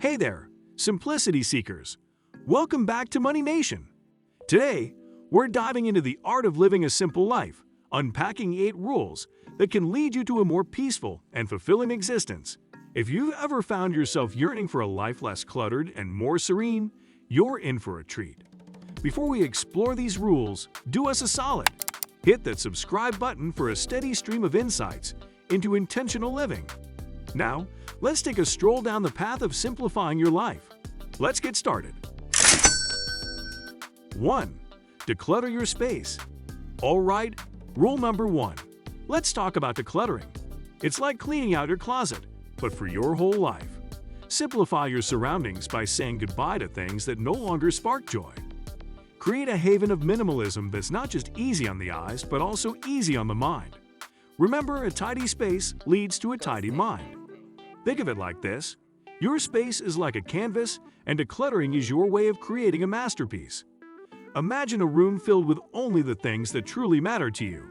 Hey there, simplicity seekers. Welcome back to Money Nation. Today, we're diving into the art of living a simple life, unpacking 8 rules that can lead you to a more peaceful and fulfilling existence. If you've ever found yourself yearning for a life less cluttered and more serene, you're in for a treat. Before we explore these rules, do us a solid. Hit that subscribe button for a steady stream of insights into intentional living. Now, let's take a stroll down the path of simplifying your life. Let's get started. 1. Declutter your space. Alright, rule number 1. Let's talk about decluttering. It's like cleaning out your closet, but for your whole life. Simplify your surroundings by saying goodbye to things that no longer spark joy. Create a haven of minimalism that's not just easy on the eyes, but also easy on the mind. Remember, a tidy space leads to a tidy mind. Think of it like this. Your space is like a canvas, and decluttering is your way of creating a masterpiece. Imagine a room filled with only the things that truly matter to you.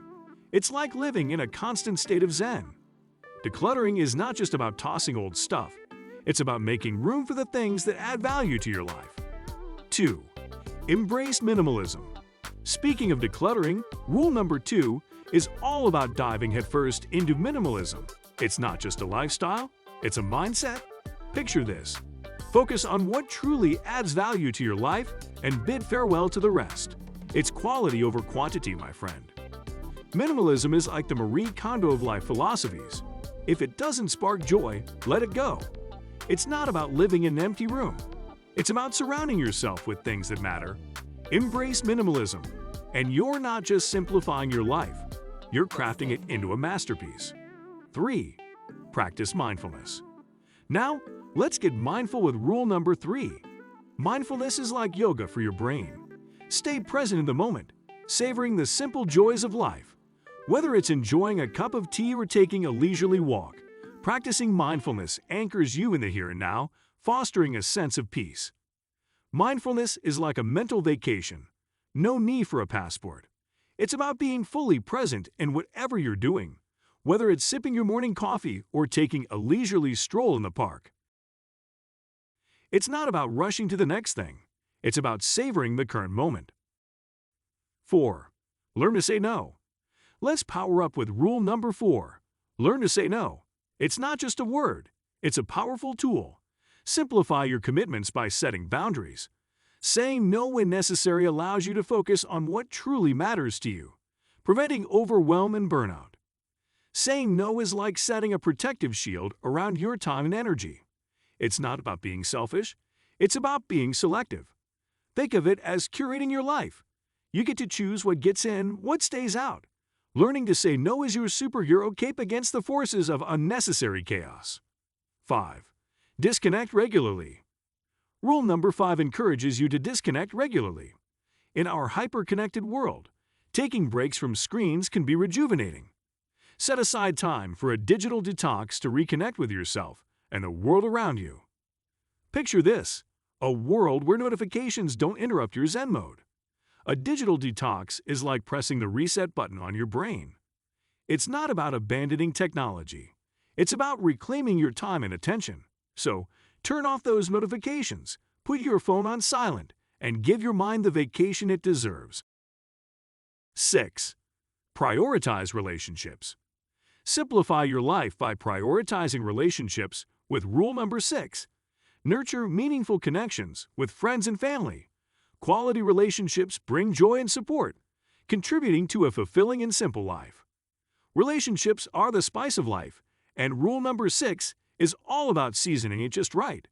It's like living in a constant state of zen. Decluttering is not just about tossing old stuff. It's about making room for the things that add value to your life. 2. Embrace minimalism. Speaking of decluttering, rule number 2 is all about diving headfirst into minimalism. It's not just a lifestyle, it's a mindset. Picture this. Focus on what truly adds value to your life and bid farewell to the rest. It's quality over quantity, my friend. Minimalism is like the Marie Kondo of life philosophies. If it doesn't spark joy, let it go. It's not about living in an empty room. It's about surrounding yourself with things that matter. Embrace minimalism, and you're not just simplifying your life, you're crafting it into a masterpiece. 3. Practice mindfulness. Now, let's get mindful with rule number 3. Mindfulness is like yoga for your brain. Stay present in the moment, savoring the simple joys of life. Whether it's enjoying a cup of tea or taking a leisurely walk, practicing mindfulness anchors you in the here and now, fostering a sense of peace. Mindfulness is like a mental vacation. No need for a passport. It's about being fully present in whatever you're doing, whether it's sipping your morning coffee or taking a leisurely stroll in the park. It's not about rushing to the next thing. It's about savoring the current moment. 4. Learn to say no. Let's power up with rule number 4. Learn to say no. It's not just a word. It's a powerful tool. Simplify your commitments by setting boundaries. Saying no when necessary allows you to focus on what truly matters to you, preventing overwhelm and burnout. Saying no is like setting a protective shield around your time and energy. It's not about being selfish. It's about being selective. Think of it as curating your life. You get to choose what gets in, what stays out. Learning to say no is your superhero cape against the forces of unnecessary chaos. 5. Disconnect regularly. Rule number 5 encourages you to disconnect regularly. In our hyper-connected world, taking breaks from screens can be rejuvenating. Set aside time for a digital detox to reconnect with yourself and the world around you. Picture this, a world where notifications don't interrupt your Zen mode. A digital detox is like pressing the reset button on your brain. It's not about abandoning technology. It's about reclaiming your time and attention. So, turn off those notifications, put your phone on silent, and give your mind the vacation it deserves. 6. Prioritize relationships. Simplify your life by prioritizing relationships with rule number 6. Nurture meaningful connections with friends and family. Quality relationships bring joy and support, contributing to a fulfilling and simple life. Relationships are the spice of life, and rule number 6 is all about seasoning it just right.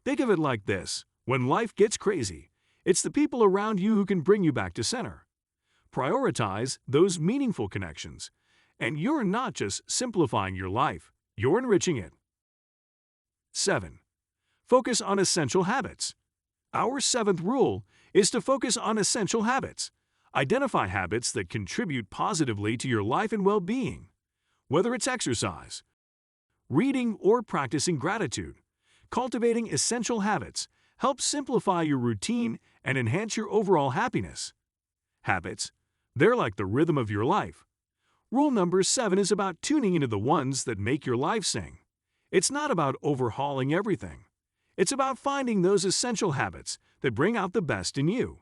Think of it like this. When life gets crazy, it's the people around you who can bring you back to center. Prioritize those meaningful connections, and you're not just simplifying your life, you're enriching it. 7. Focus on essential habits. Our 7th rule is to focus on essential habits. Identify habits that contribute positively to your life and well-being. Whether it's exercise, reading, or practicing gratitude, cultivating essential habits helps simplify your routine and enhance your overall happiness. Habits, they're like the rhythm of your life. Rule number 7 is about tuning into the ones that make your life sing. It's not about overhauling everything. It's about finding those essential habits that bring out the best in you.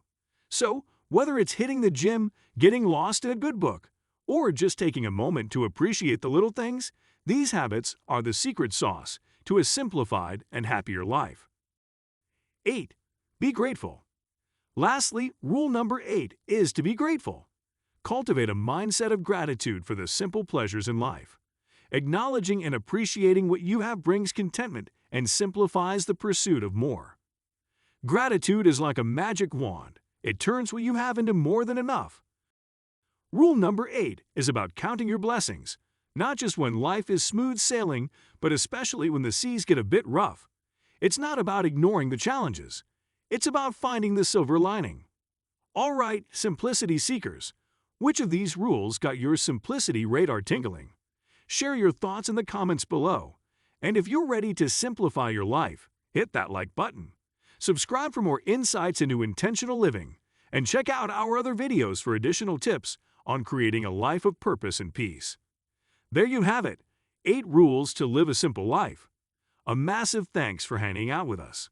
So, whether it's hitting the gym, getting lost in a good book, or just taking a moment to appreciate the little things, these habits are the secret sauce to a simplified and happier life. 8. Be grateful. Lastly, rule number 8 is to be grateful. Cultivate a mindset of gratitude for the simple pleasures in life. Acknowledging and appreciating what you have brings contentment and simplifies the pursuit of more. Gratitude is like a magic wand. It turns what you have into more than enough. Rule number 8 is about counting your blessings, not just when life is smooth sailing, but especially when the seas get a bit rough. It's not about ignoring the challenges. It's about finding the silver lining. All right, simplicity seekers, which of these rules got your simplicity radar tingling? Share your thoughts in the comments below. And if you're ready to simplify your life, hit that like button. Subscribe for more insights into intentional living, and check out our other videos for additional tips on creating a life of purpose and peace. There you have it, 8 rules to live a simple life. A massive thanks for hanging out with us.